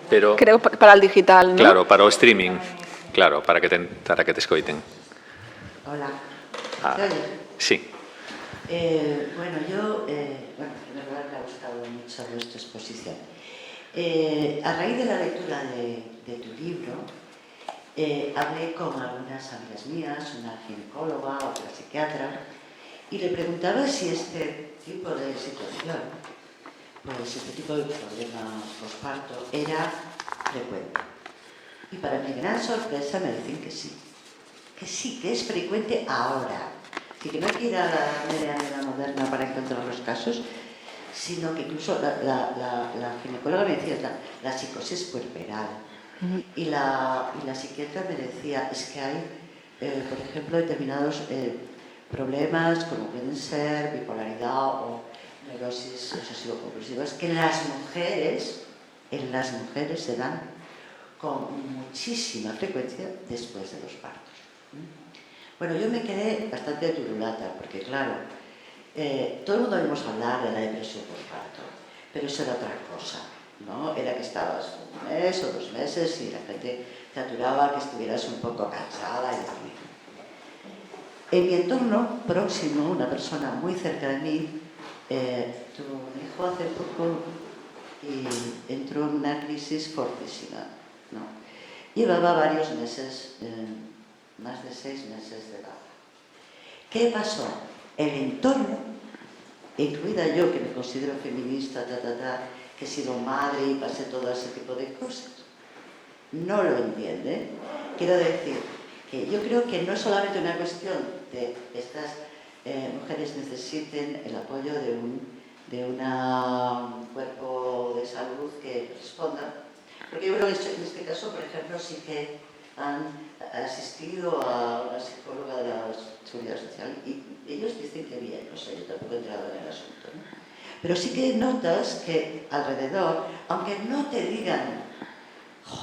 Pero, creo para el digital, ¿no? claro, para o streaming. Claro, para que te escoiten. Hola. Ah, ¿Se oye? sí. Bueno, en verdad me ha gustado mucho vuestra exposición. A raíz de la lectura de tu libro, hablé con algunas amigas mías, una ginecóloga, otra psiquiatra, y le preguntaba si este tipo de situación, pues este tipo de problema posparto, era frecuente. Y para mi gran sorpresa me dicen que sí, que es frecuente ahora. Así que no hay que ir a la medicina moderna para encontrar los casos, sino que incluso la ginecóloga me decía la psicosis puerperal. Y la psiquiatra me decía, es que hay, por ejemplo, determinados problemas, como pueden ser bipolaridad o neurosis obsesivo-compulsivas, que en las mujeres se dan con muchísima frecuencia después de los partos. Bueno, yo me quedé bastante turulata, porque claro, todo el mundo oímos hablar de la depresión postparto, pero eso era otra cosa, ¿no? Era que estabas un mes o 2 meses y la gente te aturaba que estuvieras un poco cansada y dormida. En mi entorno próximo, una persona muy cerca de mí, tuvo un hijo hace poco y entró en una crisis fortísima, ¿no? Llevaba varios meses, más de 6 meses de baja. ¿Qué pasó? El entorno, incluida yo, que me considero feminista, que he sido madre y pasé todo ese tipo de cosas, no lo entiende. Quiero decir que yo creo que no es solamente una cuestión de estas mujeres necesiten el apoyo de un cuerpo de salud que responda, porque yo creo que en este caso, por ejemplo, sí que han asistido a una psicóloga de la Seguridad Social y ellos dicen que bien, no sé, yo tampoco he entrado en el asunto, ¿no? Pero sí que notas que alrededor, aunque no te digan,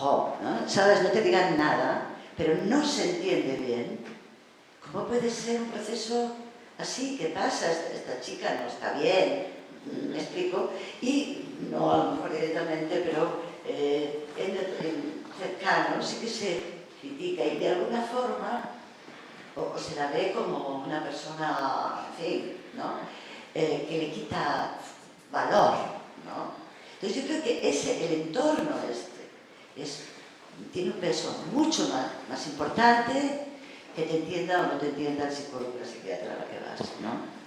¿no? ¿Sabes? No te digan nada, pero no se entiende bien, ¿cómo puede ser un proceso así? ¿Qué pasa? Esta chica no está bien, me explico, y no a lo mejor directamente, pero en cercano sí que se critica y de alguna forma o se la ve como una persona, en fin, ¿no? Que le quita valor, ¿no? Entonces yo creo que el entorno tiene un peso mucho más importante que te entienda o no te entienda el psicólogo o la psiquiatra a la que vas, ¿no?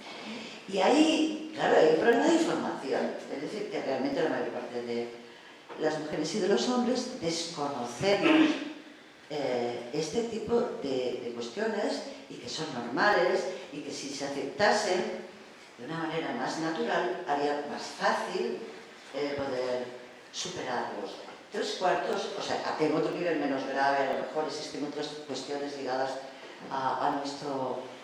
Y ahí, claro, hay un problema de información, es decir, que realmente la mayor parte de las mujeres y de los hombres desconocemos este tipo de cuestiones y que son normales y que si se aceptasen de una manera más natural haría más fácil poder superarlos. 3/4, o sea, tengo otro nivel menos grave, a lo mejor existen otras cuestiones ligadas a nuestra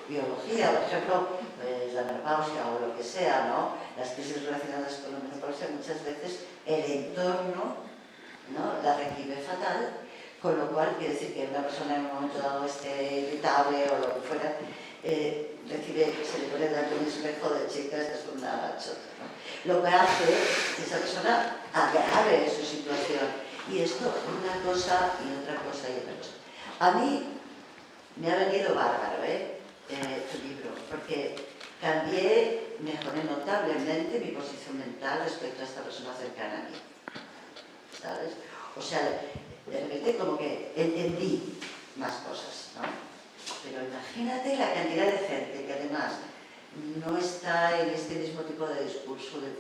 biología, por ejemplo, pues, la menopausia o lo que sea, ¿no? Las crisis relacionadas con la menopausia, muchas veces el entorno, ¿no?, la recibe fatal, con lo cual quiere decir que una persona en un momento dado esté irritable o lo que fuera, se le pone delante un espejo de chicas, es una chota, ¿no? Lo que hace que esa persona agrave su situación. Y esto, una cosa y otra cosa y otra cosa. A mí me ha venido bárbaro, tu libro, porque mejoré notablemente mi posición mental respecto a esta persona cercana a mí, ¿sabes? O sea, de repente como que entendí más cosas, ¿no? Pero imagínate la cantidad de gente que además no está en este mismo tipo de discurso de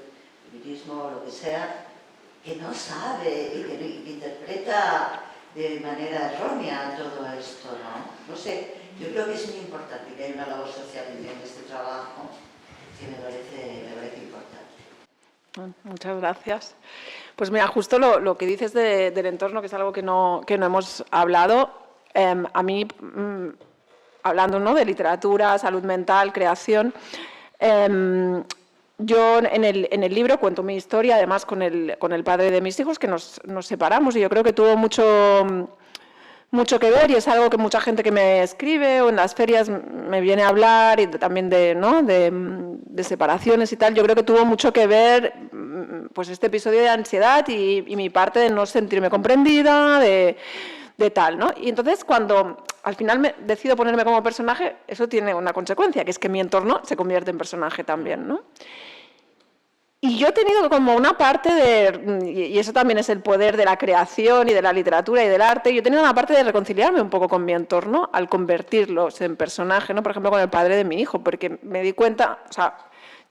feminismo o lo que sea, que no sabe y que interpreta de manera errónea todo esto, ¿no? No sé, yo creo que es muy importante que haya una labor social en este trabajo que me parece importante. Muchas gracias. Pues mira, justo lo que dices del entorno, que es algo que no hemos hablado, a mí, hablando, ¿no?, de literatura, salud mental, creación, yo en el libro cuento mi historia, además con el padre de mis hijos, que nos separamos, y yo creo que tuvo mucho que ver, y es algo que mucha gente que me escribe o en las ferias me viene a hablar, y también de separaciones y tal. Yo creo que tuvo mucho que ver pues este episodio de ansiedad y mi parte de no sentirme comprendida, de tal, ¿no? Y entonces cuando al final decido ponerme como personaje, eso tiene una consecuencia, que es que mi entorno se convierte en personaje también, ¿no? Y yo he tenido como una parte y eso también es el poder de la creación y de la literatura y del arte, yo he tenido una parte de reconciliarme un poco con mi entorno al convertirlos en personaje, ¿no? Por ejemplo, con el padre de mi hijo, porque me di cuenta, o sea,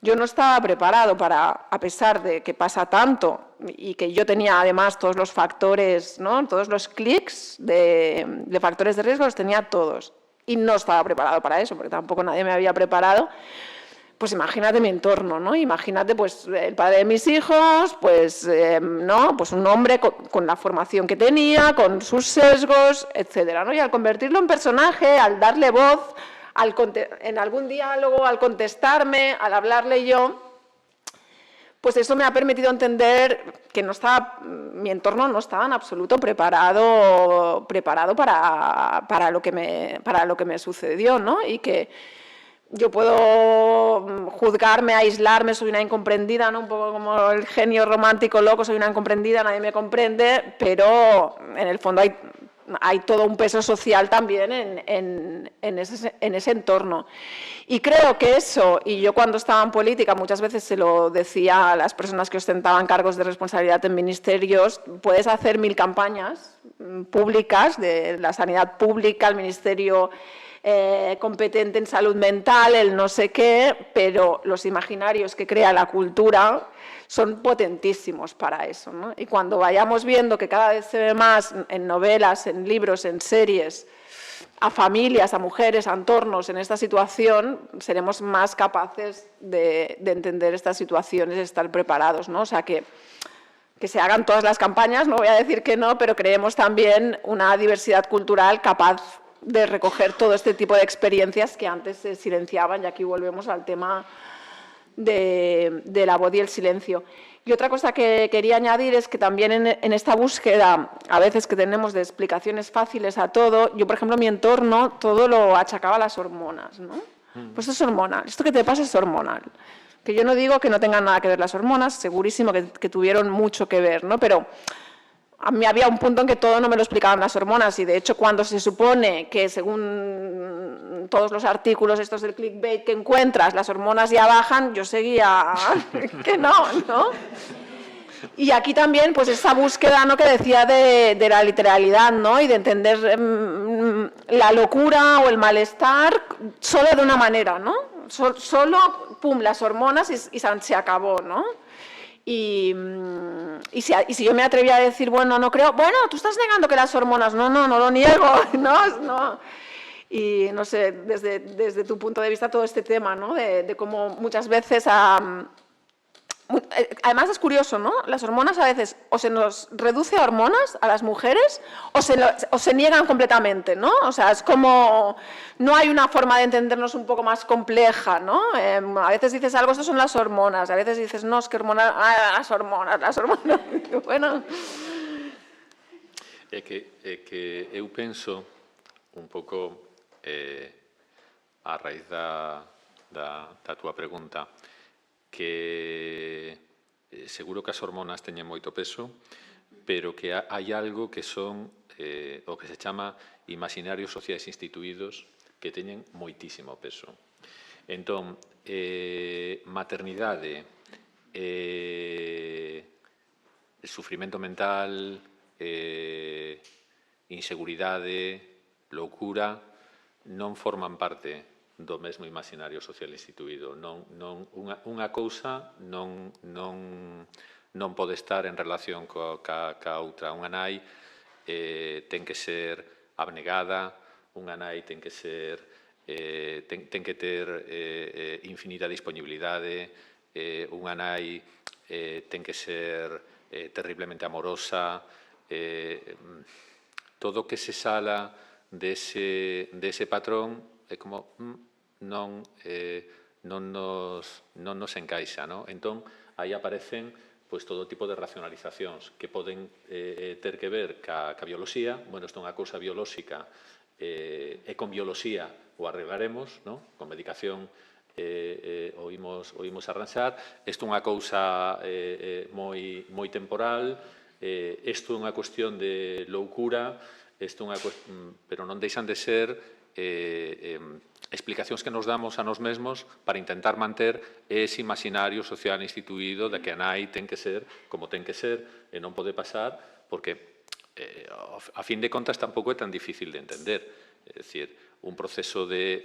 yo no estaba preparado para, a pesar de que pasa tanto y que yo tenía además todos los factores, ¿no? Todos los clics de factores de riesgo los tenía todos. Y no estaba preparado para eso, porque tampoco nadie me había preparado. Pues imagínate mi entorno, ¿no? Imagínate pues el padre de mis hijos, pues, ¿no? Pues un hombre con la formación que tenía, con sus sesgos, etcétera, ¿no? Y al convertirlo en personaje, al darle voz, en algún diálogo, al contestarme, al hablarle yo, pues eso me ha permitido entender que mi entorno no estaba en absoluto preparado para lo que me sucedió, ¿no? Y que yo puedo juzgarme, aislarme, soy una incomprendida, ¿no? Un poco como el genio romántico loco, soy una incomprendida, nadie me comprende, pero en el fondo hay todo un peso social también en ese entorno. Y creo que eso, y yo cuando estaba en política muchas veces se lo decía a las personas que ostentaban cargos de responsabilidad en ministerios, puedes hacer 1000 campañas públicas de la sanidad pública, el ministerio competente en salud mental, el no sé qué, pero los imaginarios que crea la cultura son potentísimos para eso, ¿no? Y cuando vayamos viendo que cada vez se ve más en novelas, en libros, en series, a familias, a mujeres, a entornos en esta situación, seremos más capaces de entender estas situaciones, de estar preparados, ¿no? O sea, que se hagan todas las campañas, no voy a decir que no, pero creemos también una diversidad cultural capaz de recoger todo este tipo de experiencias que antes se silenciaban, y aquí volvemos al tema de la voz y el silencio. Y otra cosa que quería añadir es que también en esta búsqueda, a veces que tenemos de explicaciones fáciles a todo, yo, por ejemplo, mi entorno todo lo achacaba a las hormonas, ¿no? Pues esto es hormonal, esto que te pasa es hormonal. Que yo no digo que no tengan nada que ver las hormonas, segurísimo que tuvieron mucho que ver, ¿no? Pero a mí había un punto en que todo no me lo explicaban las hormonas y, de hecho, cuando se supone que, según todos los artículos estos del clickbait que encuentras, las hormonas ya bajan, yo seguía que no, ¿no? Y aquí también, pues, esa búsqueda, ¿no?, que decía de la literalidad, ¿no?, y de entender la locura o el malestar solo de una manera, ¿no? Solo, pum, las hormonas y se acabó, ¿no? Y si yo me atrevía a decir, bueno, no creo, bueno, tú estás negando que las hormonas, no lo niego, no. Y no sé, desde tu punto de vista todo este tema, ¿no? De cómo muchas veces, además es curioso, ¿no? Las hormonas a veces o se nos reduce a hormonas a las mujeres o se niegan completamente, ¿no? O sea, es como, no hay una forma de entendernos un poco más compleja, ¿no? A veces dices algo, esto son las hormonas, a veces dices, no, es que hormonas, las hormonas, bueno. É que eu penso un pouco a raíz da túa pregunta, que seguro que as hormonas teñen moito peso, pero que hai algo que son o que se chama imaginarios sociais instituídos que teñen moitísimo peso. Entón, maternidade, sufrimento mental, inseguridade, loucura, non forman parte do mesmo imaginario social instituído. Unha cousa non pode estar en relación ca outra. Unha nai ten que ser abnegada, unha nai ten que ser ten que ter infinita disponibilidade, unha nai ten que ser terriblemente amorosa. Todo que se sala dese patrón é como non nos encaixa, non? Entón, aí aparecen pois todo tipo de racionalizacións que poden ter que ver ca bioloxía. Bueno, isto é unha cousa biolóxica e con bioloxía o arreglaremos, non? Con medicación o imos arranxar. Isto é unha cousa moi temporal, isto é unha cuestión de loucura, pero non deixan de ser explicacións que nos damos a nós mesmos para intentar manter ese imaginario social instituído de que a nai ten que ser como ten que ser e non pode pasar, porque a fin de contas tampouco é tan difícil de entender. É dicir, un proceso de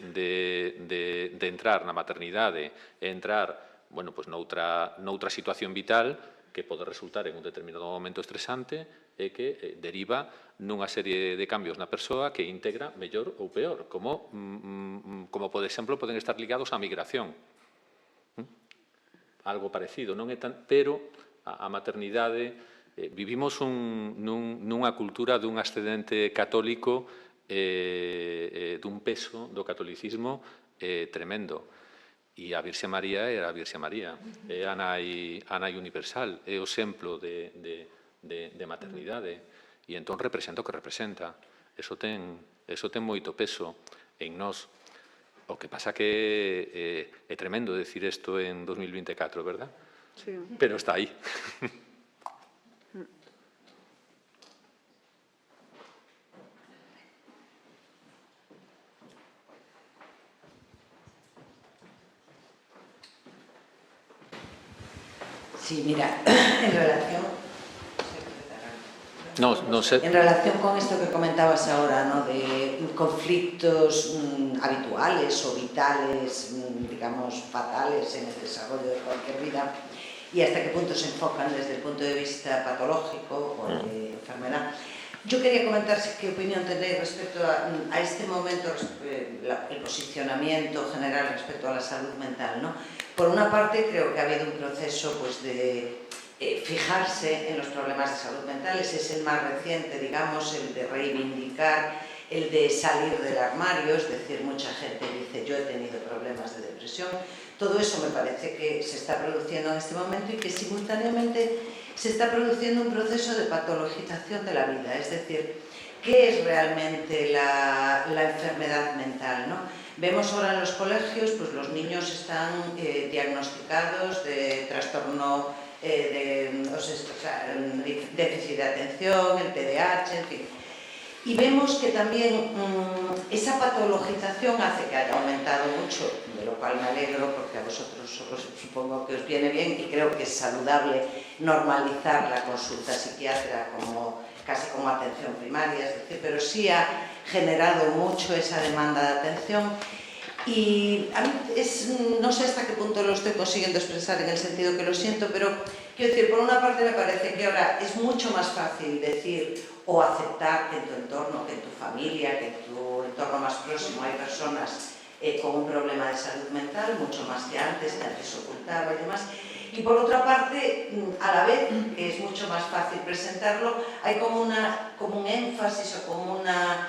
entrar na maternidade e entrar, bueno, pues noutra situación vital que pode resultar en un determinado momento estresante e que deriva nunha serie de cambios na persoa que integra mellor ou peor, como por exemplo, poden estar ligados á migración. Algo parecido, non é tan, pero a maternidade, vivimos nunha cultura dun ascendente católico, dun peso do catolicismo tremendo. E a Virxe María era a Virxe María, é a nai universal, é o exemplo de maternidade, e entón representa o que representa. Eso ten moito peso en nós. O que pasa que é tremendo decir isto en 2024, verdad? Sí. Pero está aí. Sí, mira, en relación... No sé. En relación con esto que comentabas ahora, ¿no? De conflictos habituales o vitales, digamos, fatales en el desarrollo de cualquier vida, y hasta qué punto se enfocan desde el punto de vista patológico o de enfermedad. Yo quería comentar qué opinión tenéis respecto a este momento, el posicionamiento general respecto a la salud mental, ¿no? Por una parte, creo que ha habido un proceso pues, de fijarse en los problemas de salud mental. Ese es el más reciente, digamos, el de reivindicar, el de salir del armario, es decir, mucha gente dice yo he tenido problemas de depresión. Todo eso me parece que se está produciendo en este momento y que simultáneamente se está produciendo un proceso de patologización de la vida, es decir, ¿qué es realmente la enfermedad mental, ¿no? Vemos ahora en los colegios, pues los niños están diagnosticados de trastorno déficit de atención, el TDAH, en fin. Y vemos que también esa patologización hace que haya aumentado mucho, de lo cual me alegro porque a vosotros supongo que os viene bien y creo que es saludable normalizar la consulta psiquiátrica casi como atención primaria, es decir, pero sí ha generado mucho esa demanda de atención. Y a mí no sé hasta qué punto lo estoy consiguiendo expresar en el sentido que lo siento, pero quiero decir, por una parte me parece que ahora es mucho más fácil decir o aceptar que en tu entorno, que en tu familia, que en tu entorno más próximo hay personas con un problema de salud mental, mucho más que antes ocultaba y demás. Y por otra parte, a la vez, que es mucho más fácil presentarlo, hay como un énfasis o como una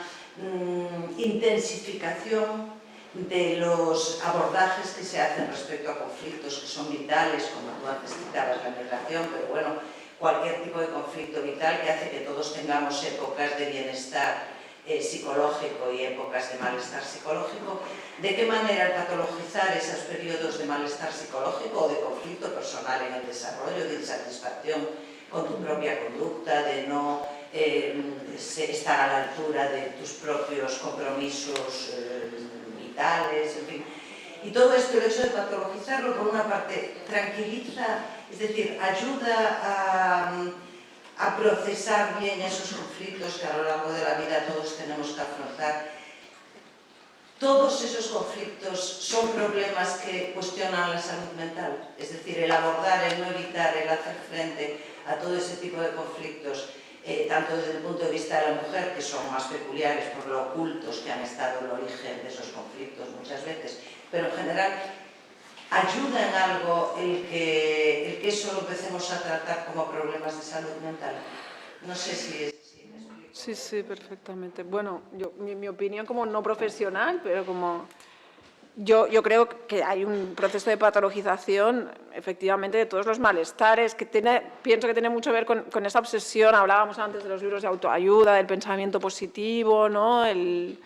intensificación de los abordajes que se hacen respecto a conflictos que son vitales, como tú antes citabas la migración, pero bueno, cualquier tipo de conflicto vital que hace que todos tengamos épocas de bienestar psicológico y épocas de malestar psicológico. ¿De qué manera patologizar esos periodos de malestar psicológico o de conflicto personal en el desarrollo, de insatisfacción con tu propia conducta, de no estar a la altura de tus propios compromisos vitales, en fin? Y todo esto, el hecho de patologizarlo, por una parte, tranquiliza, es decir, ayuda a procesar bien esos conflictos que a lo largo de la vida todos tenemos que afrontar. Todos esos conflictos son problemas que cuestionan la salud mental, es decir, el abordar, el no evitar, el hacer frente a todo ese tipo de conflictos, tanto desde el punto de vista de la mujer, que son más peculiares por lo ocultos que han estado el origen de esos conflictos muchas veces, pero en general ayuda en algo el que eso lo empecemos a tratar como problemas de salud mental. No sé si me explico. Sí, perfectamente. Bueno, mi opinión como no profesional, pero como yo creo que hay un proceso de patologización, efectivamente, de todos los malestares, que pienso que tiene mucho que ver con esa obsesión. Hablábamos antes de los libros de autoayuda, del pensamiento positivo, ¿no? A mí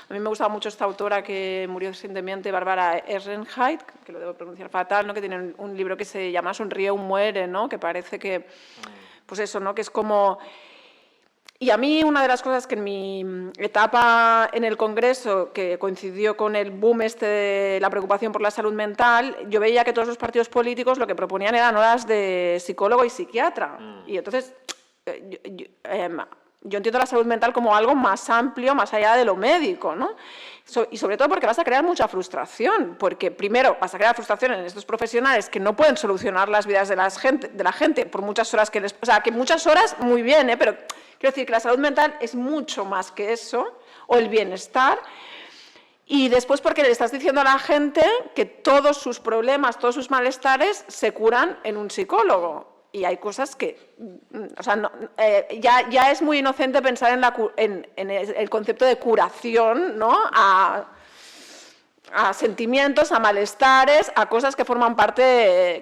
me gustaba mucho esta autora que murió recientemente, Barbara Ehrenreich, que lo debo pronunciar fatal, ¿no? Que tiene un libro que se llama Sonríe o muere, ¿no? Que parece que, pues eso, ¿no? Que es como... Y a mí una de las cosas que en mi etapa en el Congreso, que coincidió con el boom de la preocupación por la salud mental, yo veía que todos los partidos políticos lo que proponían eran horas de psicólogo y psiquiatra. Y entonces yo entiendo la salud mental como algo más amplio, más allá de lo médico, ¿no? Y sobre todo porque vas a crear mucha frustración, porque primero vas a crear frustración en estos profesionales que no pueden solucionar las vidas de la gente por muchas horas que les... O sea, que muchas horas muy bien, pero quiero decir que la salud mental es mucho más que eso, o el bienestar. Y después porque le estás diciendo a la gente que todos sus problemas, todos sus malestares se curan en un psicólogo. Y hay cosas que, o sea, ya es muy inocente pensar en el concepto de curación, ¿no? A sentimientos, a malestares, a cosas que forman parte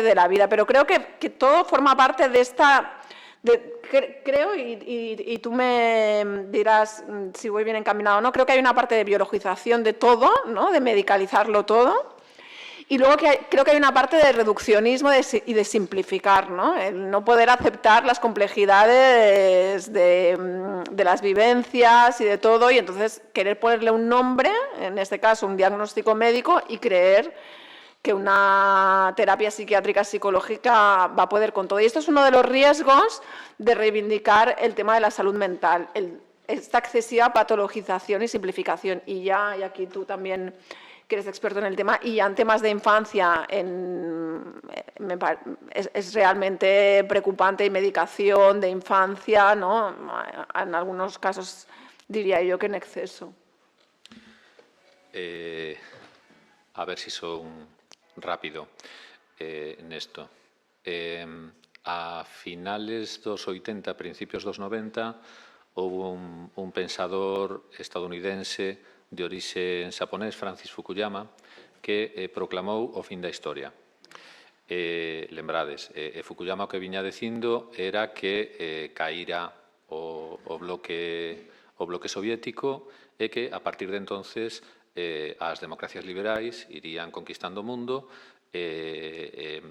de la vida. Pero creo que todo forma parte de esta... creo, y tú me dirás si voy bien encaminado o no, creo que hay una parte de biologización de todo, ¿no? De medicalizarlo todo. Y luego creo que hay una parte de reduccionismo y de simplificar, ¿no? El no poder aceptar las complejidades de las vivencias y de todo, y entonces querer ponerle un nombre, en este caso un diagnóstico médico, y creer que una terapia psiquiátrica psicológica va a poder con todo. Y esto es uno de los riesgos de reivindicar el tema de la salud mental, esta excesiva patologización y simplificación. Y aquí tú también, que eres experto en el tema, y ya en temas de infancia es realmente preocupante, y medicación de infancia, ¿no? En algunos casos diría yo que en exceso. A ver si son rápido nesto. A finales dos 80, principios dos 90, houve un pensador estadounidense de orixe xaponés, Francis Fukuyama, que proclamou o fin da historia. Lembrades, Fukuyama o que viña dicindo era que caíra o bloque soviético e que, a partir de entonces, as democracias liberais irían conquistando o mundo e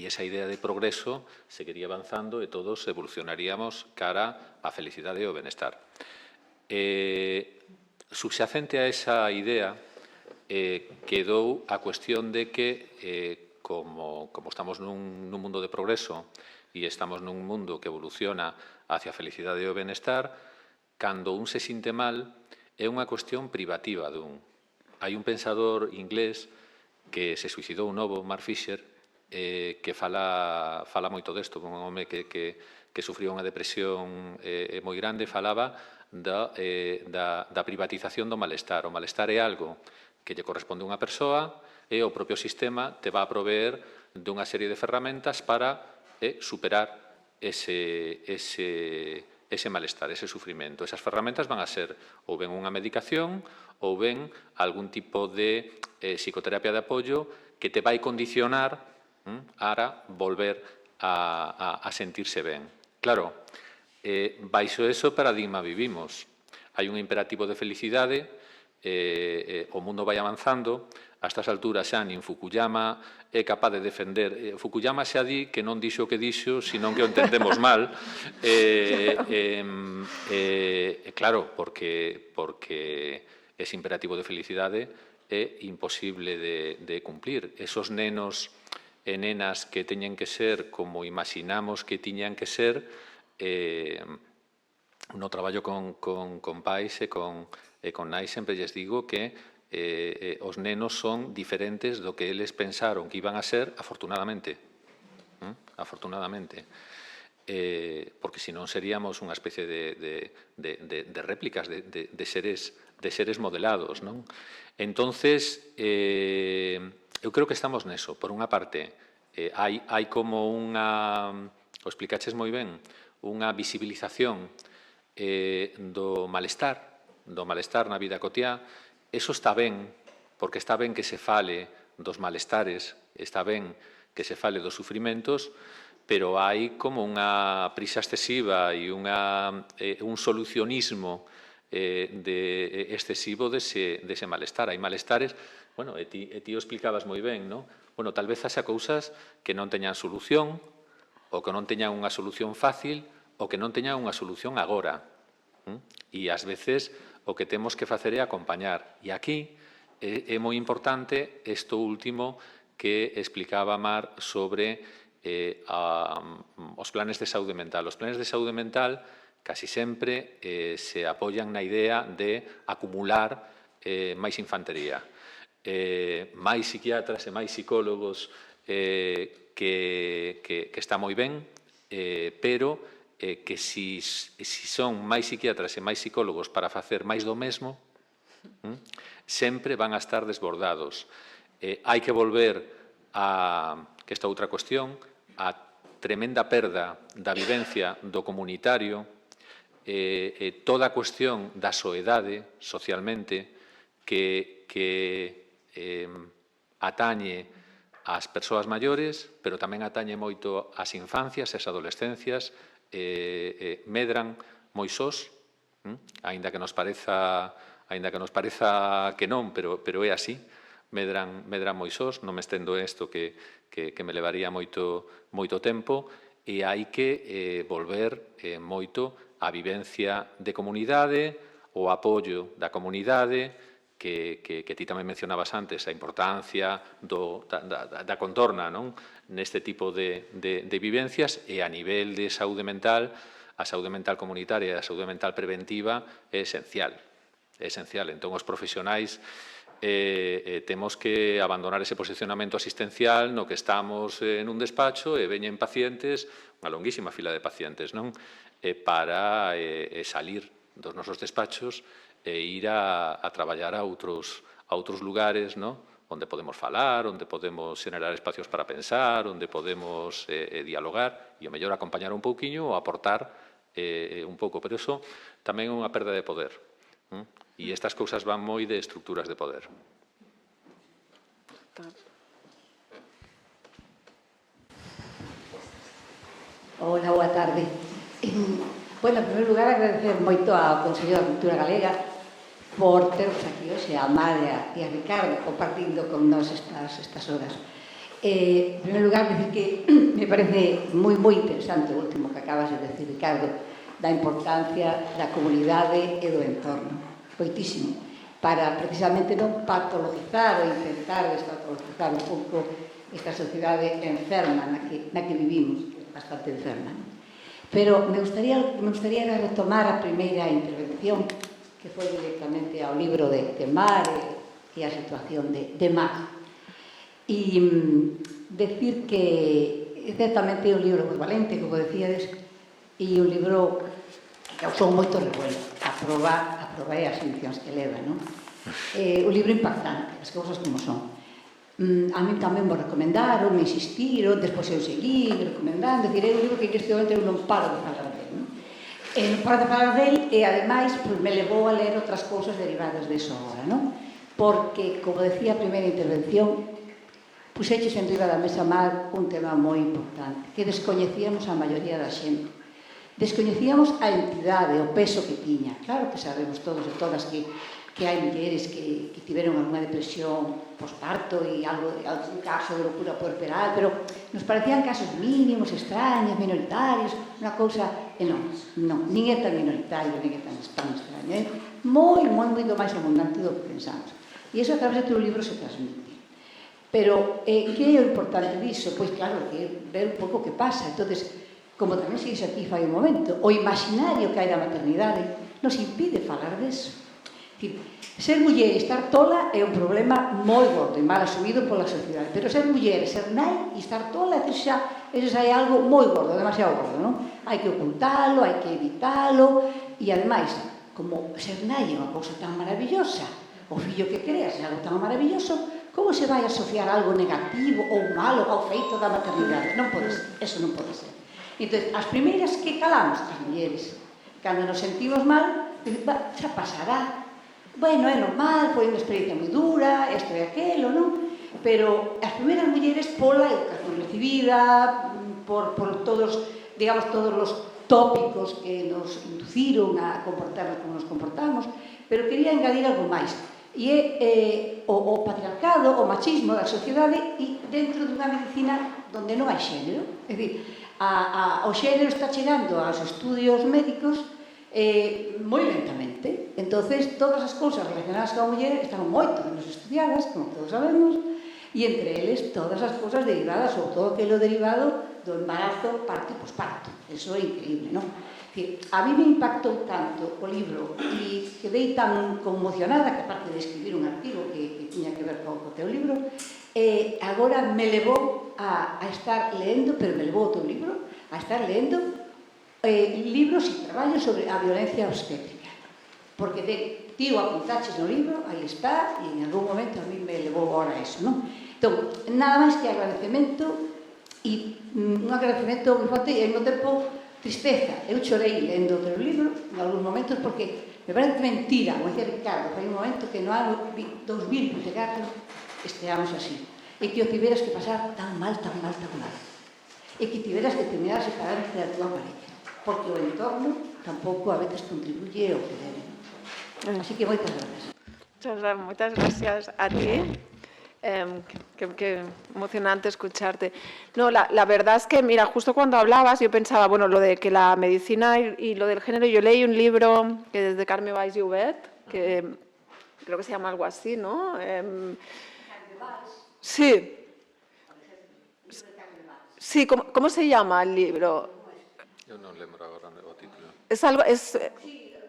esa idea de progreso seguiría avanzando e todos evolucionaríamos cara á felicidade e ao benestar. Subxacente a esa idea quedou a cuestión de que, como estamos nun mundo de progreso e estamos nun mundo que evoluciona hacia a felicidade e o benestar, cando un se sinte mal é unha cuestión privativa dun. Hai un pensador inglés que se suicidou novo, Mark Fisher, que fala moito desto, un home que sufriu unha depresión moi grande, falaba da privatización do malestar. O malestar é algo que lle corresponde a unha persoa e o propio sistema te va a proveer dunha serie de ferramentas para superar ese malestar, ese sufrimento. Esas ferramentas van a ser ou ben unha medicación ou ben algún tipo de psicoterapia de apoio que te vai condicionar para volver a sentirse ben. Claro, baixo ese paradigma vivimos. Hai un imperativo de felicidade, o mundo vai avanzando, a estas alturas xa nin Fukuyama é capaz de defender. Fukuyama xa di que non dixo o que dixo, senón que o entendemos mal. Claro, porque ese imperativo de felicidade é imposible de cumplir. Esos nenos e nenas que teñen que ser como imaginamos que tiñan que ser, no traballo con pais e con nais sempre lles digo que os nenos son diferentes do que eles pensaron que iban a ser, afortunadamente. Afortunadamente. Porque senón seríamos unha especie de réplicas de seres modelados, non? Entonces, eu creo que estamos neso. Por unha parte, hai como unha, o explicaches moi ben, unha visibilización do malestar na vida cotiá. Eso está ben, porque está ben que se fale dos malestares, está ben que se fale dos sufrimentos, pero hai como unha prisa excesiva e un solucionismo excesivo dese malestar. Hai malestares, bueno, e ti o explicabas moi ben, non? Bueno, tal vez haxa cousas que non teñan solución, ou que non teñan unha solución fácil, ou que non teñan unha solución agora. E ás veces o que temos que facer é acompañar. E aquí é moi importante isto último que explicaba Mar sobre os planes de saúde mental. Os planes de saúde mental casi sempre se apoian na idea de acumular máis infantería. Máis psiquiatras e máis psicólogos que está moi ben, pero que si son máis psiquiatras e máis psicólogos para facer máis do mesmo, sempre van a estar desbordados. Hai que volver a, que esta outra cuestión, a tremenda perda da vivencia do comunitario, toda a cuestión da soedade socialmente que atañe ás persoas maiores, pero tamén atañe moito ás infancias e ás adolescencias, medran moi sós, aínda que nos pareza que non, pero é así, medran moi sós, non me estendo isto que me levaría moito tempo, e hai que volver moito á vivencia de comunidade, o apoio da comunidade, que ti tamén mencionabas antes, a importancia da contorna, non? Neste tipo de vivencias, e a nivel de saúde mental, a saúde mental comunitaria e a saúde mental preventiva é esencial. É esencial. Entón, os profesionais temos que abandonar ese posicionamento asistencial no que estamos nun despacho e veñen pacientes, unha longuísima fila de pacientes, non? Para salir dos nosos despachos e ir a traballar a outros lugares, non? Onde podemos falar, onde podemos xenerar espacios para pensar, onde podemos dialogar e, ao mellor, acompañar un pouquiño ou aportar un pouco. Pero iso tamén é unha perda de poder. E estas cousas van moi de estructuras de poder. Hola, boa tarde. Bueno, en primeiro lugar, agradecer moito ao Consello da Cultura Galega por termos aquí hoxe a Amalia e a Ricardo compartindo con nós estas horas. En primeiro lugar, decir que me parece moi interesante o último que acabas de decir, Ricardo, da importancia da comunidade e do entorno. Moitísimo, para precisamente non patologizar ou intentar despatologizar un pouco esta sociedade enferma na que vivimos, bastante enferma. Pero me gustaría retomar a primeira intervención, que foi directamente ao libro de Mar e a situación de Mar. E decir que certamente é un libro moi valente, como decíades, e un libro que causou moito revuelo, aprobei as edicións que leva, non? Un libro impactante, as cousas como son. A mí tamén me recomendaron, me insistiron, despois eu seguí recomendando, é un libro que neste momento eu non paro de falar dele, non? Non paro de falar dele e, ademais, me levou a ler outras cousas derivadas deso agora, non? Porque, como decía a primeira intervención, puxeches en riba da mesa, Mar, un tema moi importante, que descoñecíamos a maioría da xente. Descoñecíamos a entidade, o peso que tiña. Claro que sabemos todos e todas que hai mulleres que tiveron alguna depresión posparto e algún caso de locura puerperal, pero nos parecían casos mínimos, extraños, minoritarios, unha cousa... non, nin é tan minoritario, nin é tan extraño, moito máis abundante do que pensamos. E iso a través de todo o libro se transmite. Pero, que é o importante disso? Pois claro, que ver un pouco que pasa. Entonces, como tamén se dixe aquí fai un momento, o imaginario que hai da maternidade nos impide falar deso. Ser muller e estar tola é un problema moi gordo e mal asumido pola sociedade, pero ser muller, ser nai e estar tola, eso xa é algo moi gordo, demasiado gordo, non? Hai que ocultalo, hai que evitalo, e ademais, como ser nai é unha cousa tan maravillosa, o fillo que creas é algo tan maravilloso, como se vai asociar algo negativo ou malo ao feito da maternidade? Non pode ser, eso non pode ser. Entón, as primeiras que calamos, as mulleres, cando nos sentimos mal, xa pasará. bueno, é normal, foi unha experiencia moi dura, isto e aquelo, non? Pero as primeiras mulleres pola educación recibida, por todos, digamos, todos os tópicos que nos induciron a comportarnos como nos comportamos, pero quería engadir algo máis. E é o patriarcado, o machismo da sociedade e dentro dunha medicina onde non hai xénero. É dicir, o xénero está chegando aos estudios médicos moi lentamente. Entonces, todas as cousas relacionadas coa muller están moito menos estudiadas, como todos sabemos, e entre eles todas as cousas derivadas, ou todo aquilo derivado do embarazo, parto e posparto. Eso é increíble, non? A mí me impactou tanto o libro e quedei tan conmocionada que, aparte de escribir un artigo que tiña que ver co teu libro, agora me levou a estar leendo, pero me levou o teu libro, a estar leendo libros e traballos sobre a violencia obstétrica. Porque ti o apuntaches no libro, aí está, e en algún momento a mí me levou ahora eso, non? Entón, nada máis que agradecemento, e un agradecemento moi forte e ao mesmo tempo tristeza. Eu chorei lendo o teu libro en algúns momentos porque me parece mentira, como dicía Ricardo, hai un momento que no ano 2024 esteamos así, e que o tiveras que pasar tan mal, tan mal, tan mal, e que tiveras que terminar separándote da tua parella, porque o entorno tampouco a veces contribuye ao que debe. Así que moitas gracias. Muchas gracias a ti. Qué emocionante escucharte. No, la verdad es que, mira, justo cuando hablabas yo pensaba, bueno, lo de que la medicina y lo del género, yo leí un libro que es de Carme Valls Llobet, que creo que se llama algo así, ¿no? Sí. Sí, ¿cómo se llama el libro? Yo no lembro ahora o título. Es algo,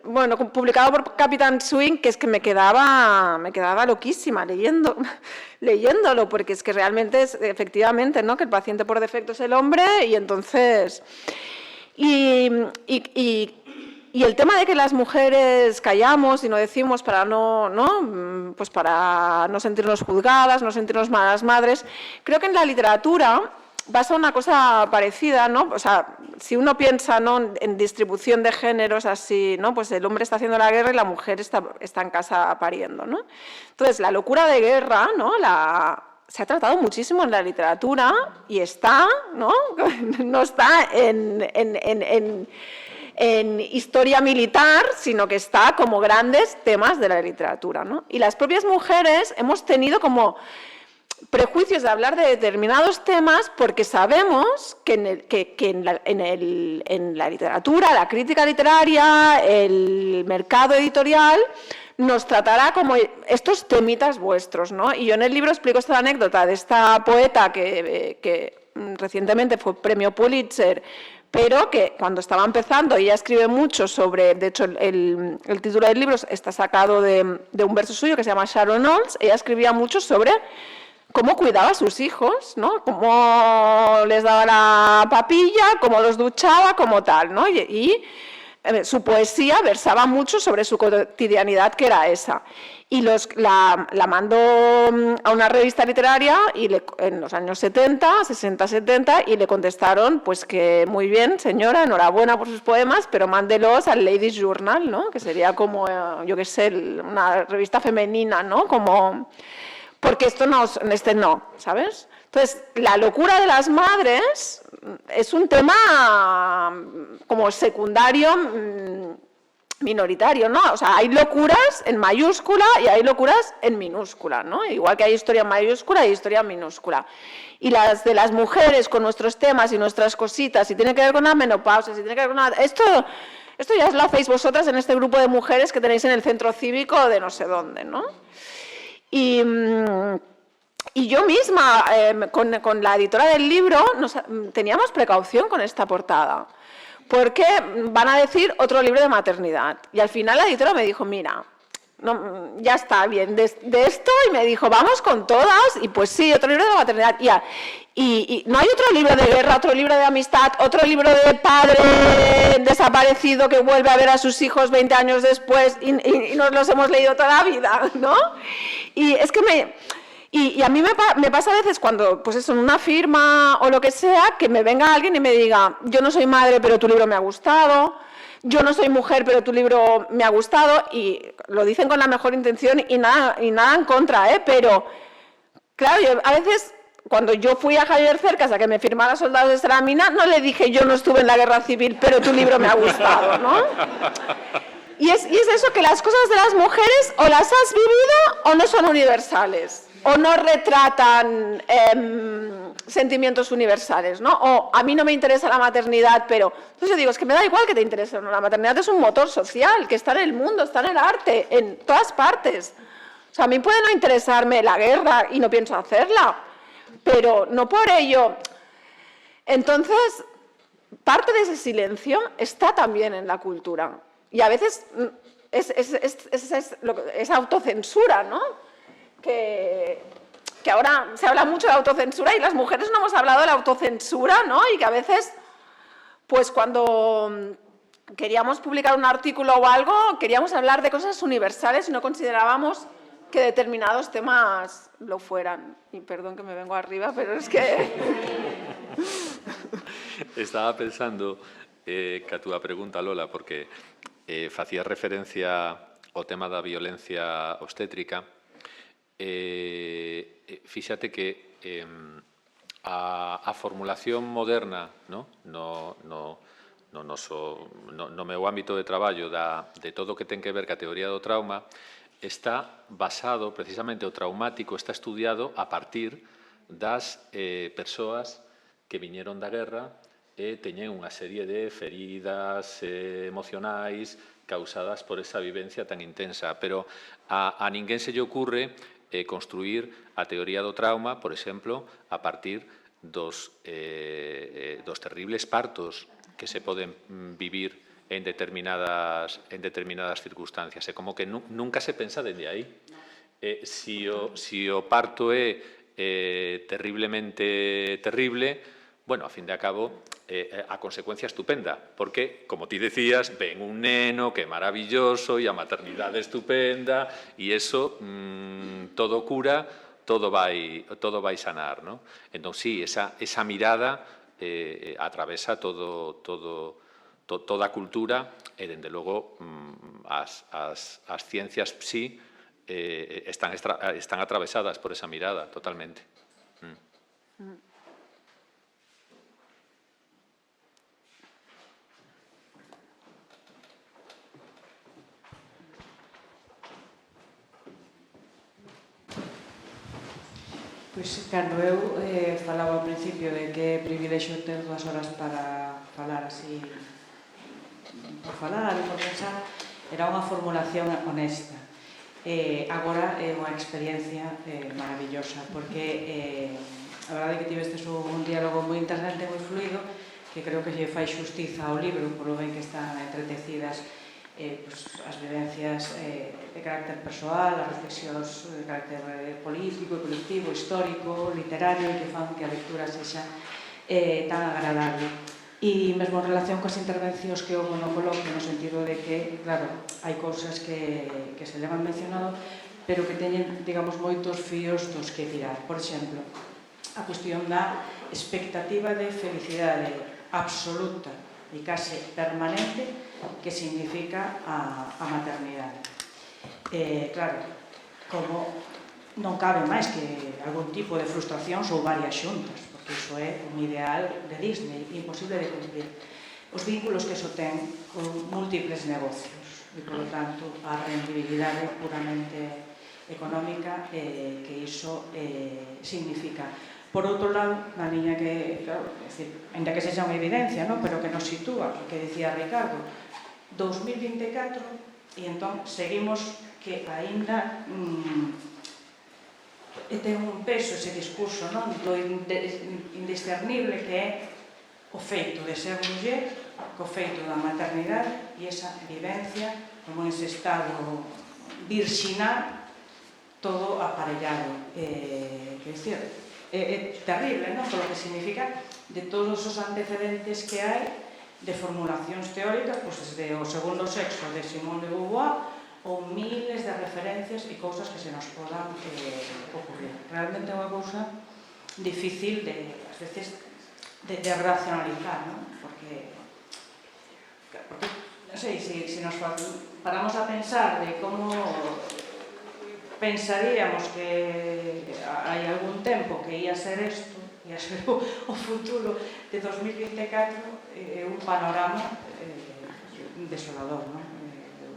bueno, publicado por Capitán Swing, que es que me quedaba loquísima leyéndolo, porque es que realmente es, efectivamente, ¿no?, que el paciente por defecto es el hombre, y entonces... Y el tema de que las mujeres callamos y no decimos para pues para no sentirnos juzgadas, no sentirnos malas madres, creo que en la literatura pasa una cosa parecida, ¿no? O sea, si uno piensa, ¿no?, en distribución de géneros así, ¿no?, pues el hombre está haciendo la guerra y la mujer está en casa pariendo, ¿no? Entonces, la locura de guerra, ¿no?, se ha tratado muchísimo en la literatura y está, ¿no? No está en historia militar, sino que está como grandes temas de la literatura, ¿no? Y las propias mujeres hemos tenido como prejuicios de hablar de determinados temas porque sabemos que en la literatura, la crítica literaria, el mercado editorial nos tratará como estos temitas vuestros, ¿no? Y yo en el libro explico esta anécdota de esta poeta que recientemente fue premio Pulitzer, pero que cuando estaba empezando, ella escribe mucho sobre, de hecho el título del libro está sacado de un verso suyo que se llama Sharon Olds. Ella escribía mucho sobre cómo cuidaba a sus hijos, ¿no?, cómo les daba la papilla, cómo los duchaba, como tal, ¿no? Y su poesía versaba mucho sobre su cotidianidad, que era esa. Y la mandó a una revista literaria en los años 60-70, y le contestaron pues que muy bien, señora, enhorabuena por sus poemas, pero mándelos al Ladies Journal, ¿no?, que sería como, yo qué sé, una revista femenina, ¿no?, como... Porque esto no, ¿sabes? Entonces, la locura de las madres es un tema como secundario, minoritario, ¿no? O sea, hay locuras en mayúscula y hay locuras en minúscula, ¿no? Igual que hay historia en mayúscula y historia en minúscula. Y las de las mujeres con nuestros temas y nuestras cositas, si tiene que ver con la menopausia, si tiene que ver con esto ya lo hacéis vosotras en este grupo de mujeres que tenéis en el centro cívico de no sé dónde, ¿no? Y yo misma, con la editora del libro, teníamos precaución con esta portada, porque van a decir otro libro de maternidad. Y al final la editora me dijo, mira, no, ya está bien de esto, y me dijo, vamos con todas, y pues sí, otro libro de maternidad. Y no hay otro libro de guerra, otro libro de amistad, otro libro de padre desaparecido que vuelve a ver a sus hijos 20 años después y nos los hemos leído toda la vida, ¿no? Y es que y a mí me pasa a veces cuando, pues eso, en una firma o lo que sea, que me venga alguien y me diga, yo no soy madre, pero tu libro me ha gustado, yo no soy mujer, pero tu libro me ha gustado, y lo dicen con la mejor intención y nada en contra, pero claro, yo, a veces cuando yo fui a Javier Cercas a que me firmara Soldados de Salamina, no le dije yo no estuve en la guerra civil, pero tu libro me ha gustado, ¿no? Y es eso, que las cosas de las mujeres o las has vivido o no son universales, o no retratan sentimientos universales, ¿no? O a mí no me interesa la maternidad, pero... Entonces yo digo, es que me da igual que te interese o no. La maternidad es un motor social que está en el mundo, está en el arte, en todas partes. O sea, a mí puede no interesarme la guerra y no pienso hacerla, pero no por ello. Entonces, parte de ese silencio está también en la cultura. Y a veces es autocensura, ¿no? Que ahora se habla mucho de autocensura y las mujeres no hemos hablado de la autocensura, ¿no? Y que a veces, pues cuando queríamos publicar un artículo o algo, queríamos hablar de cosas universales y no considerábamos que determinados temas lo fueran. Y perdón que me vengo arriba, pero es que... Estaba pensando que a túa pregunta, Lola, porque facías referencia ao tema da violencia obstétrica. Fíxate que a formulación moderna, no meu ámbito de traballo de todo o que ten que ver ca teoría do trauma, está basado, precisamente o traumático, está estudiado a partir das persoas que viñeron da guerra e teñen unha serie de feridas emocionais causadas por esa vivencia tan intensa. Pero a ninguén se lle ocurre construir a teoría do trauma, por exemplo, a partir dos terribles partos que se poden vivir en determinadas circunstancias. É como que nunca se pensa dende aí. Si o parto é terriblemente terrible, bueno, a fin de cabo, a consecuencia estupenda, porque, como ti decías, ven un neno que é maravilloso e a maternidade estupenda e eso todo cura, todo vai sanar, ¿no? Entón, sí, esa mirada atravesa toda a cultura e, dende logo, as ciencias sí están atravesadas por esa mirada, totalmente. Pois, cando eu falaba ao principio de que privilexio ter 2 horas para falar así, por falar e por pensar, era unha formulación honesta. Agora é unha experiencia maravillosa, porque a verdade é que tivestes un diálogo moi interesante, moi fluido, que creo que lle fai xustiza ao libro, por lo ben que están entretecidas as vivencias de carácter persoal, as reflexións de carácter político, colectivo, histórico, literario, que fan que a lectura sexa tan agradable. E mesmo en relación coas intervencións que houve no coloquio, no sentido de que, claro, hai cousas que se levan mencionado, pero que teñen, digamos, moitos fíos dos que tirar. Por exemplo, a cuestión da expectativa de felicidade absoluta e case permanente que significa a maternidade. Claro, como non cabe máis que algún tipo de frustracións ou varias xuntas, porque iso é un ideal de Disney, imposible de cumplir. Os vínculos que iso ten con múltiples negocios e, por lo tanto, a rendibilidade puramente económica que iso significa. Por outro lado, na liña que, claro, ainda que sexa unha evidencia, ¿no?, pero que nos sitúa, que dicía Ricardo, 2024, e entón seguimos que aínda ten un peso ese discurso, non, do indiscernible que é o feito de ser muller, co feito da maternidade e esa vivencia como ese estado virxinal todo aparellado. Quer dizer, é terrible, non? Polo que significa de todos os antecedentes que hai de formulacións teóricas, pois desde o segundo sexo de Simone de Beauvoir ou miles de referencias e cousas que se nos podan ocurrir. Realmente é unha cousa difícil de, ás veces, de racionalizar, non? Porque non sei, se nos paramos a pensar de como pensaríamos que hai algún tempo que ia ser isto, ia ser o futuro de 2024, é un panorama desolador, non?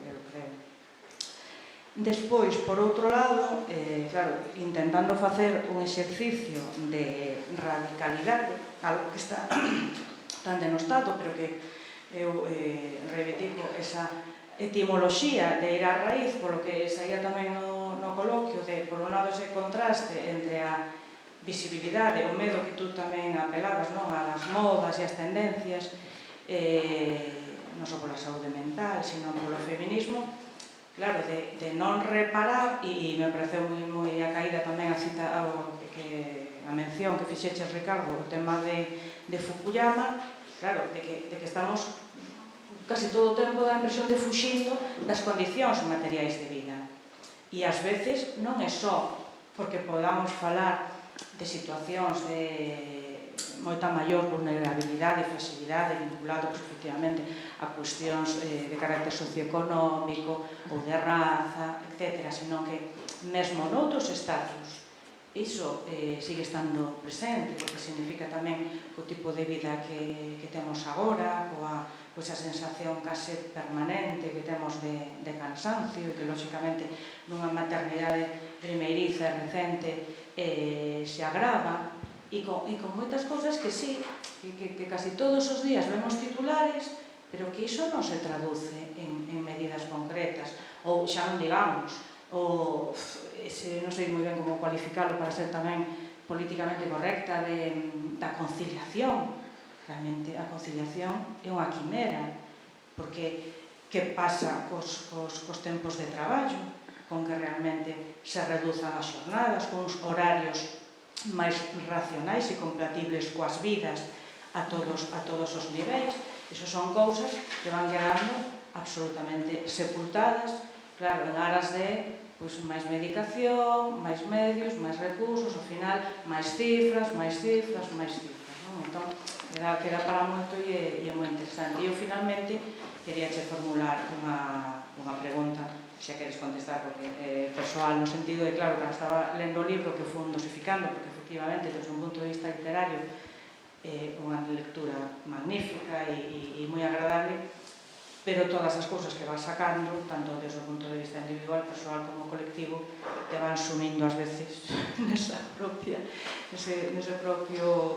Eu creo. Despois, por outro lado, claro, intentando facer un exercicio de radicalidade, algo que está tan denostado, pero que eu reivindico esa etimoloxía de ir á raíz, polo que saía tamén no coloquio, de, por un lado, ese contraste entre a visibilidade, o medo que tú tamén apelabas, non, a las modas e as tendencias, non só pola saúde mental, sino polo feminismo, claro, de non reparar, e me pareceu moi a caída tamén a cita, a mención que fixeches, Ricardo, o tema de Fukuyama, claro, de que estamos casi todo o tempo da impresión de fuxindo das condicións materiais de vida. E ás veces non é só porque podamos falar de situacións de moita maior vulnerabilidade e fragilidade vinculados efectivamente a cuestións de carácter socioeconómico ou de raza, etc., senón que mesmo noutros estatus iso sigue estando presente, porque significa tamén o tipo de vida que temos agora, coa a sensación case permanente que temos de cansancio, e que, lóxicamente, nunha maternidade primeiriza e recente se agrava, e con moitas cousas que sí, que casi todos os días vemos titulares, pero que iso non se traduce en medidas concretas, ou xa non digamos, ou non sei moi ben como cualificarlo para ser tamén políticamente correcta, da conciliación. Realmente a conciliación é unha quimera, porque que pasa cos tempos de traballo, con que realmente se reduzan as xornadas, con os horarios máis racionais e compatibles coas vidas a todos os niveis. Iso son cousas que van quedando absolutamente sepultadas, claro, en aras de máis medicación, máis medios, máis recursos, ao final, máis cifras, máis cifras, máis cifras. Entón, queda para moito e é moi interesante. E eu, finalmente, queríache formular unha pregunta, se queres contestar, porque é persoal no sentido de, claro, cando estaba lendo o libro que fun dosificando, porque, efectivamente, desde un punto de vista literario, é unha lectura magnífica e moi agradable, pero todas as cousas que vas sacando, tanto desde o punto de vista individual, persoal como colectivo, te van sumindo ás veces nese propio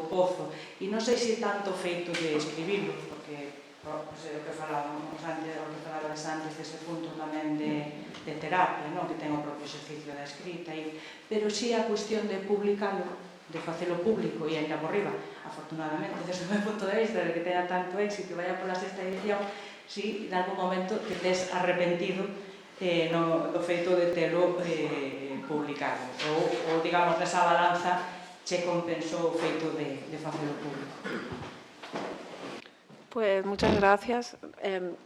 pozo. E non sei se tanto feito de escribirlo, porque o que falabas antes dese punto tamén de terapia, que ten o propio exercicio da escrita, pero si a cuestión de publicalo, de facelo público, e ainda por riba, afortunadamente, desde o meu punto de vista, de que tenha tanto éxito e vaya pola sexta edición, si, en algún momento, te tes arrepentido do feito de telo publicado. Ou, digamos, nesa balanza, che compensou o feito de facelo público. Pues muchas gracias.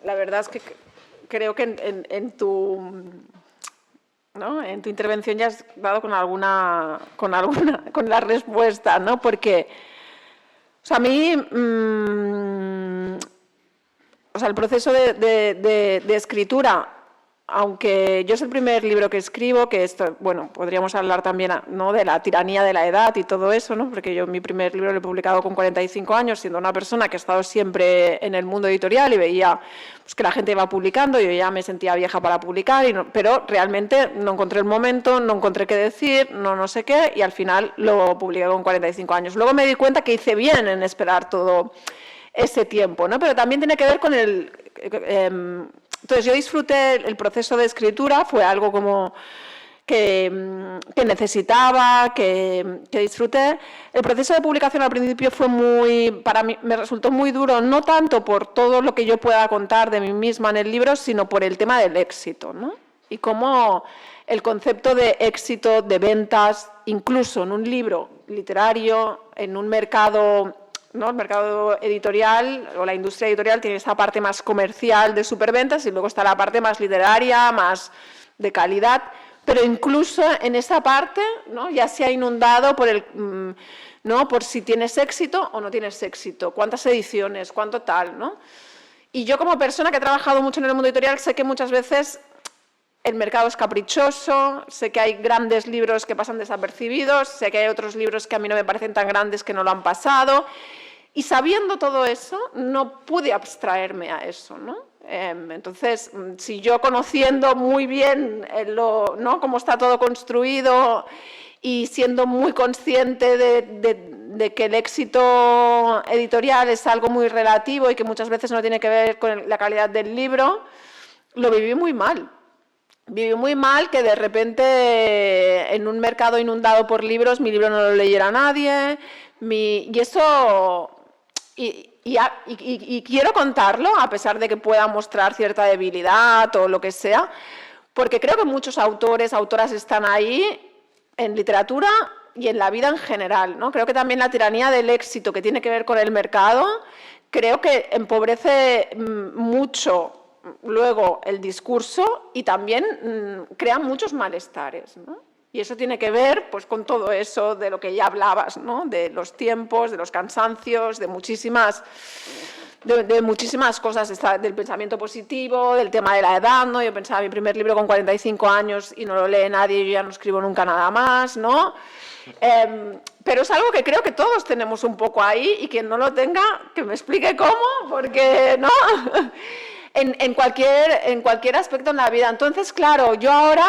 La verdad es que creo que en tu intervención ya has dado con la respuesta, ¿no? Porque, o sea, a mí, el proceso de escritura, aunque yo es el primer libro que escribo, que esto, bueno, podríamos hablar también, ¿no?, de la tiranía de la edad y todo eso, ¿no? Porque yo mi primer libro lo he publicado con 45 años, siendo una persona que ha estado siempre en el mundo editorial y veía pues, que la gente iba publicando, yo ya me sentía vieja para publicar, pero realmente no encontré el momento, no encontré qué decir, no sé qué, y al final lo publiqué con 45 años. Luego me di cuenta que hice bien en esperar todo ese tiempo, ¿no? Pero también tiene que ver con el... entonces yo disfruté el proceso de escritura, fue algo como que necesitaba, que disfruté. El proceso de publicación al principio fue para mí me resultó muy duro, no tanto por todo lo que yo pueda contar de mí misma en el libro, sino por el tema del éxito, ¿no? Y cómo el concepto de éxito, de ventas, incluso en un libro literario, en un mercado... ¿no? El mercado editorial o la industria editorial tiene esa parte más comercial de superventas y luego está la parte más literaria, más de calidad, pero incluso en esa parte, ¿no?, ya se ha inundado por si tienes éxito o no tienes éxito, cuántas ediciones, cuánto tal, ¿no? Y yo como persona que he trabajado mucho en el mundo editorial sé que muchas veces el mercado es caprichoso, sé que hay grandes libros que pasan desapercibidos, sé que hay otros libros que a mí no me parecen tan grandes que no lo han pasado. Y sabiendo todo eso, no pude abstraerme a eso, ¿no? Entonces, si yo conociendo muy bien ¿no? cómo está todo construido y siendo muy consciente de que el éxito editorial es algo muy relativo y que muchas veces no tiene que ver con la calidad del libro, lo viví muy mal. Viví muy mal que de repente en un mercado inundado por libros mi libro no lo leyera nadie y eso... Y quiero contarlo, a pesar de que pueda mostrar cierta debilidad o lo que sea, porque creo que muchos autores, autoras están ahí en literatura y en la vida en general, ¿no? Creo que también la tiranía del éxito que tiene que ver con el mercado, creo que empobrece mucho luego el discurso y también crea muchos malestares, ¿no? Y eso tiene que ver pues, con todo eso de lo que ya hablabas, ¿no? De los tiempos, de los cansancios, de muchísimas cosas, del pensamiento positivo, del tema de la edad, ¿no? Yo pensaba mi primer libro con 45 años y no lo lee nadie, yo ya no escribo nunca nada más, ¿no? Pero es algo que creo que todos tenemos un poco ahí y quien no lo tenga, que me explique cómo, porque, ¿no? En cualquier aspecto en la vida. Entonces, claro, yo ahora...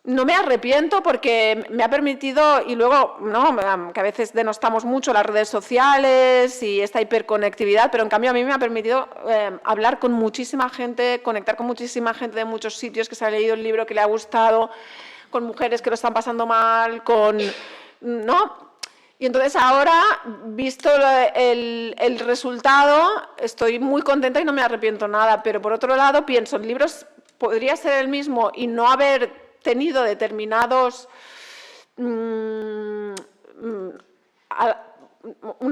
No me arrepiento porque me ha permitido, y luego, ¿no? Que a veces denostamos mucho las redes sociales y esta hiperconectividad, pero en cambio a mí me ha permitido hablar con muchísima gente, conectar con muchísima gente de muchos sitios que se ha leído el libro, que le ha gustado, con mujeres que lo están pasando mal, ¿no? Y entonces ahora, visto el resultado, estoy muy contenta y no me arrepiento nada, pero por otro lado pienso, el libro podría ser el mismo y no haber tenido determinados una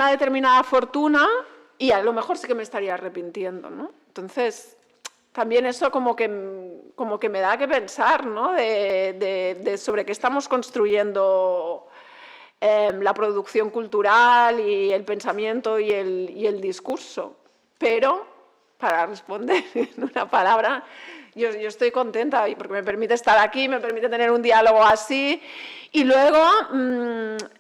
determinada fortuna y a lo mejor sí que me estaría arrepintiendo, ¿no? Entonces, también eso como que me da que pensar, ¿no? Sobre qué estamos construyendo la producción cultural y el pensamiento y el discurso. Pero, para responder en una palabra, yo estoy contenta porque me permite estar aquí, me permite tener un diálogo así. Y luego,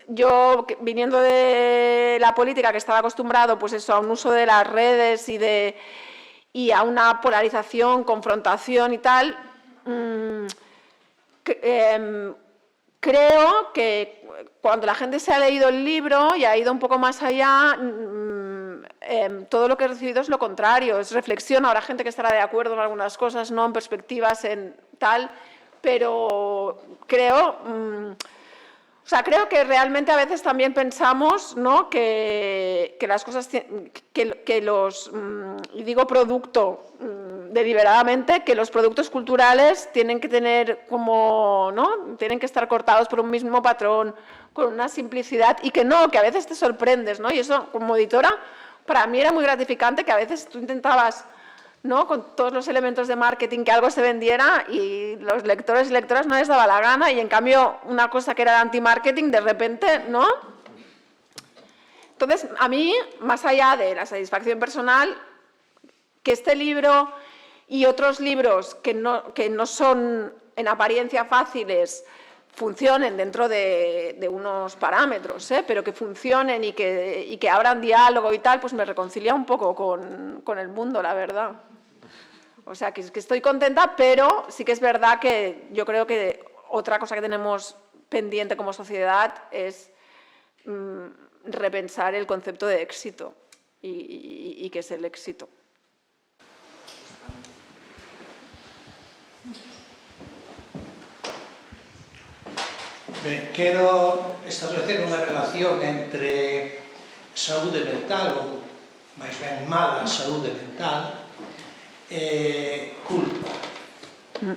yo viniendo de la política, que estaba acostumbrado pues eso, a un uso de las redes y a una polarización, confrontación y tal, creo que cuando la gente se ha leído el libro y ha ido un poco más allá, todo lo que he recibido es lo contrario, es reflexión. Habrá gente que estará de acuerdo en algunas cosas, no en perspectivas, en tal, pero creo que realmente a veces también pensamos, ¿no? que las cosas, que los, y digo producto deliberadamente, que los productos culturales tienen que tener como, ¿no? Tienen que estar cortados por un mismo patrón, con una simplicidad, y que no, que a veces te sorprendes, ¿no? Y eso, como editora, para mí era muy gratificante que a veces tú intentabas, ¿no? Con todos los elementos de marketing que algo se vendiera y los lectores y lectoras no les daba la gana y en cambio una cosa que era de anti-marketing de repente, ¿no? Entonces, a mí, más allá de la satisfacción personal, que este libro y otros libros que no son en apariencia fáciles funcionen dentro de unos parámetros, pero que funcionen y que abran diálogo y tal, pues me reconcilia un poco con el mundo, la verdad. O sea, que estoy contenta, pero sí que es verdad que yo creo que otra cosa que tenemos pendiente como sociedad es repensar el concepto de éxito y qué es el éxito. Ben, quero establecer unha relación entre saúde mental, ou máis ben mala saúde mental, e culpa.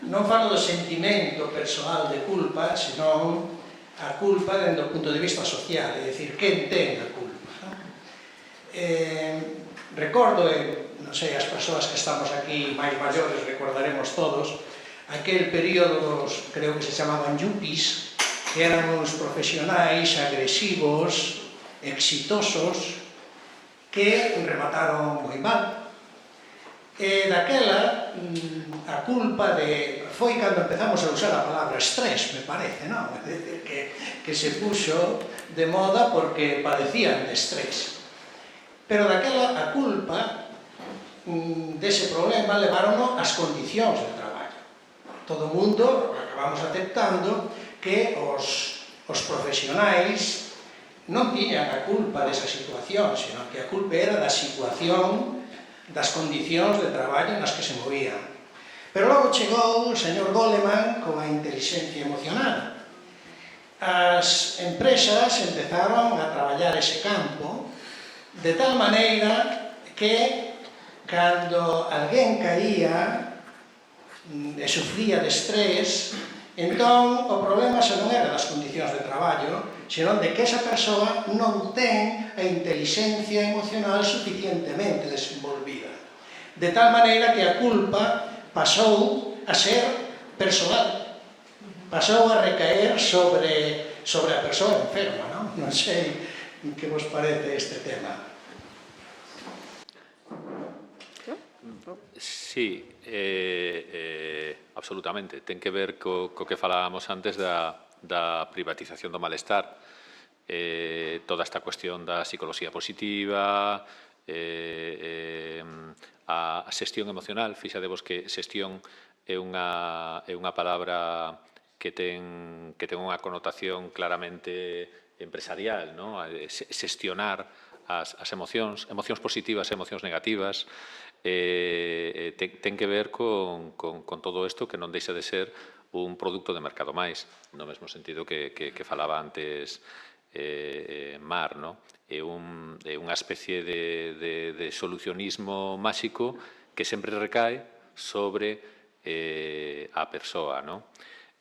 Non falo do sentimento persoal de culpa, senón a culpa dentro do punto de vista social, é dicir, quen ten a culpa. Recordo, non sei, as persoas que estamos aquí máis maiores recordaremos todos, aquel período, creo que se chamaban yuppies, que eran uns profesionais agresivos, exitosos, que remataron moi mal. E daquela, a culpa foi cando empezamos a usar a palabra estrés, me parece, non? É dicir, que se puxo de moda porque padecían de estrés. Pero daquela a culpa dese problema levaron as condicións de traballo. Todo o mundo acabamos aceptando que os profesionais non tiñan a culpa desa situación, senón que a culpa era da situación, das condicións de traballo nas que se movían. Pero logo chegou o señor Goleman con a inteligencia emocional. As empresas empezaron a traballar ese campo de tal maneira que cando alguén caía e sufría de estrés, entón o problema xa non era das condicións de traballo, senón de que esa persoa non ten a inteligencia emocional suficientemente desenvolvida. De tal maneira que a culpa pasou a ser personal, pasou a recaer sobre a persoa enferma, non? Non sei que vos parece este tema. Sí, absolutamente. Ten que ver co que falábamos antes da privatización do malestar. Toda esta cuestión da psicología positiva, a xestión emocional. Fixadevos que xestión é unha palabra que ten unha connotación claramente empresarial, non? Xestionar as emocións positivas e emocións negativas, ten que ver con todo isto que non deixa de ser un produto de mercado máis, no mesmo sentido que falaba antes Mar, non? É unha especie de solucionismo máxico que sempre recae sobre a persoa, non?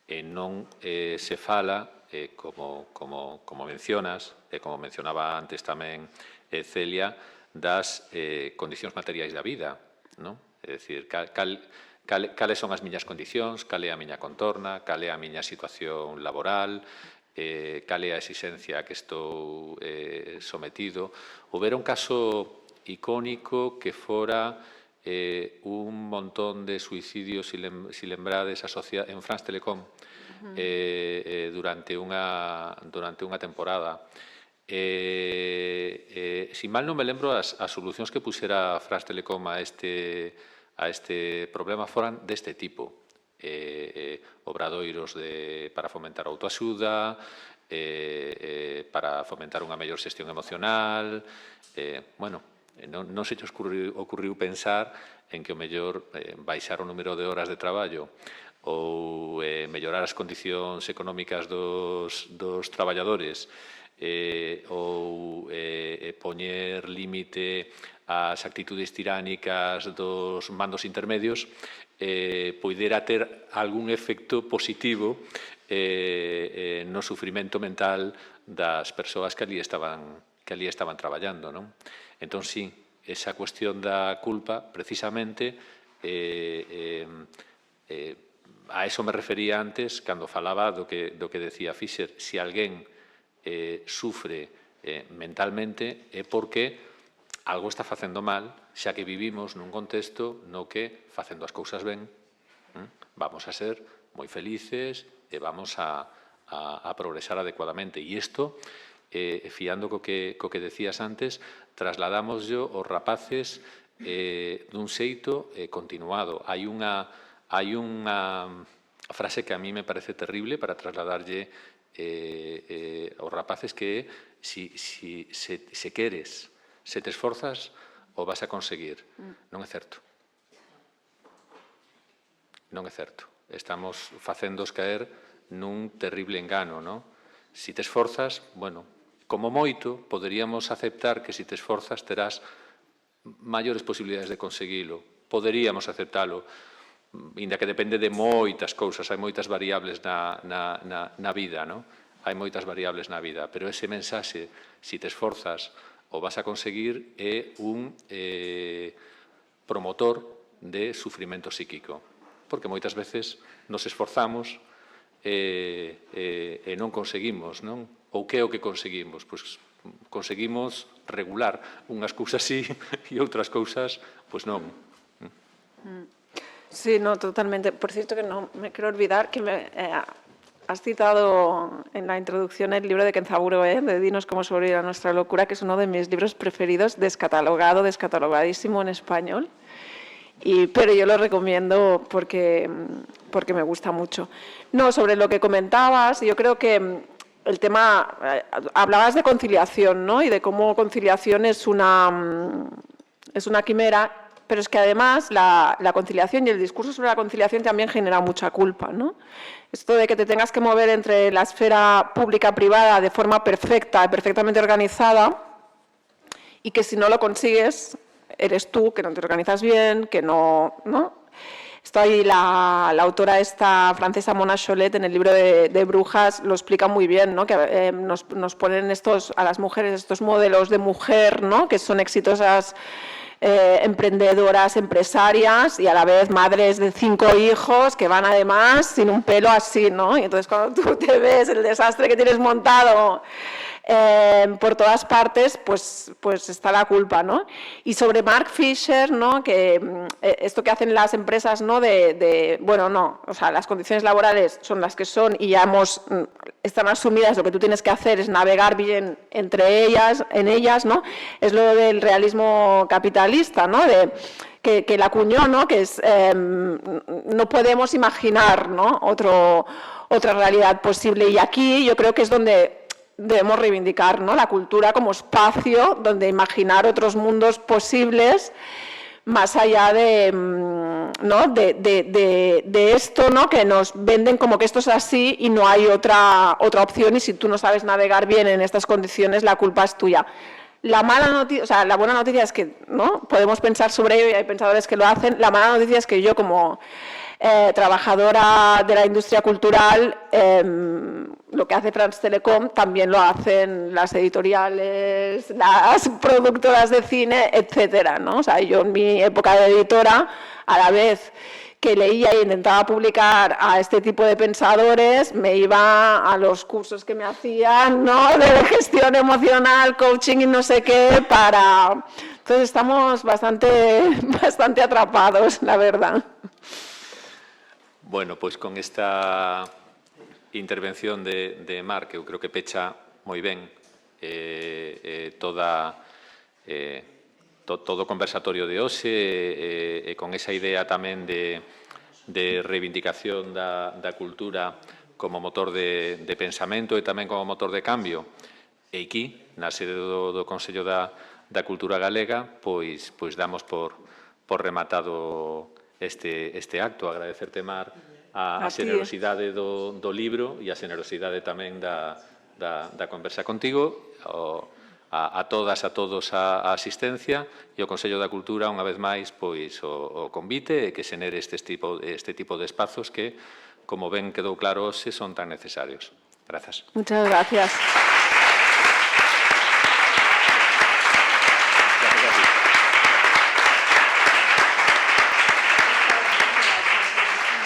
E non se fala, como mencionas, e como mencionaba antes tamén Celia, das condicións materiais da vida, non? É dicir, cales son as miñas condicións, cal é a miña contorna, cal é a miña situación laboral, cal é a exigencia a que estou sometido. Houbera un caso icónico que fora un montón de suicidios, si lembrades, en France Telecom, durante unha temporada. Si mal non me lembro, as solucións que puxera France Telecom a este problema foran deste tipo. Obradoiros para fomentar a autoaxuda, para fomentar unha mellor xestión emocional. Non se che ocurriu pensar en que o mellor baixar o número de horas de traballo ou mellorar as condicións económicas dos traballadores, ou poñer límite ás actitudes tiránicas dos mandos intermedios, poidera ter algún efecto positivo no sufrimento mental das persoas que ali estaban traballando, non? Entón, sí, esa cuestión da culpa, precisamente, a eso me refería antes, cando falaba do que decía Fischer. Si alguén sufre mentalmente é porque algo está facendo mal, xa que vivimos nun contexto no que, facendo as cousas ben, vamos a ser moi felices e vamos a progresar adecuadamente. E isto, fiando co que decías antes, trasladamos aos rapaces dun xeito continuado. Hai unha frase que a mí me parece terrible para trasladarlle aos rapaces, que é: se queres, se te esforzas, o vas a conseguir. Non é certo. Non é certo. Estamos facéndos caer nun terrible engano, non? Si te esforzas, bueno, como moito, poderíamos aceptar que si te esforzas terás maiores posibilidades de conseguilo. Poderíamos aceptalo, inda que depende de moitas cousas, hai moitas variables na vida, non? Hai moitas variables na vida, pero ese mensaxe, si te esforzas, o vas a conseguir, é un promotor de sufrimento psíquico, porque moitas veces nos esforzamos e non conseguimos, non? Ou que é o que conseguimos? Pois conseguimos regular unhas cousas sí e outras cousas, pois non. Sí, no, totalmente. Por cierto, que no me quiero olvidar que has citado en la introducción el libro de Kenzaburo, de Dinos cómo sobrevivir a nuestra locura, que es uno de mis libros preferidos, descatalogadísimo en español. Pero yo lo recomiendo porque me gusta mucho. No, sobre lo que comentabas, yo creo que el tema, hablabas de conciliación, ¿no? Y de cómo conciliación es una quimera, pero es que además la conciliación y el discurso sobre la conciliación también genera mucha culpa, ¿no? Esto de que te tengas que mover entre la esfera pública-privada de forma perfecta, perfectamente organizada, y que si no lo consigues, eres tú, que no te organizas bien, que no, ¿no? Esto ahí la autora esta francesa Mona Chollet en el libro de Brujas lo explica muy bien, ¿no? Que nos ponen a las mujeres estos modelos de mujer, ¿no? Que son exitosas, emprendedoras, empresarias y a la vez madres de 5 hijos que van además sin un pelo así, ¿no? Y entonces cuando tú te ves el desastre que tienes montado por todas partes, pues está la culpa, ¿no? Y sobre Mark Fisher, ¿no? Que esto que hacen las empresas, ¿no? Bueno, no, o sea, las condiciones laborales son las que son y ya están asumidas, lo que tú tienes que hacer es navegar bien entre ellas, ¿no? Es lo del realismo capitalista, ¿no? Que la acuñó, ¿no? Que es, no podemos imaginar, ¿no? Otra realidad posible. Y aquí yo creo que es donde debemos reivindicar, ¿no? La cultura como espacio donde imaginar otros mundos posibles más allá ¿no? de esto, ¿no? Que nos venden como que esto es así y no hay otra opción, y si tú no sabes navegar bien en estas condiciones, la culpa es tuya. La mala noticia, o sea, la buena noticia es que, ¿no? Podemos pensar sobre ello y hay pensadores que lo hacen. La mala noticia es que yo, como trabajadora de la industria cultural, lo que hace France Telecom también lo hacen las editoriales, las productoras de cine, etcétera, ¿no? O sea, yo en mi época de editora, a la vez que leía e intentaba publicar a este tipo de pensadores, me iba a los cursos que me hacían, ¿no? De gestión emocional, coaching y no sé qué, Entonces estamos bastante atrapados, la verdad. Bueno, pois con esta intervención de Marc, eu creo que pecha moi ben todo o conversatorio de hoxe, e con esa idea tamén de reivindicación da cultura como motor de pensamento e tamén como motor de cambio. E aquí, na sede do Consello da Cultura Galega, pois damos por rematado este acto. Agradecerte, Mar, a xenerosidade do libro e a xenerosidade tamén da conversa contigo, a todas, a todos a asistencia, e o Consello da Cultura, unha vez máis, pois o convite e que xenere este tipo de espazos que, como ben quedou claro hoxe, son tan necesarios. Grazas. Muchas gracias.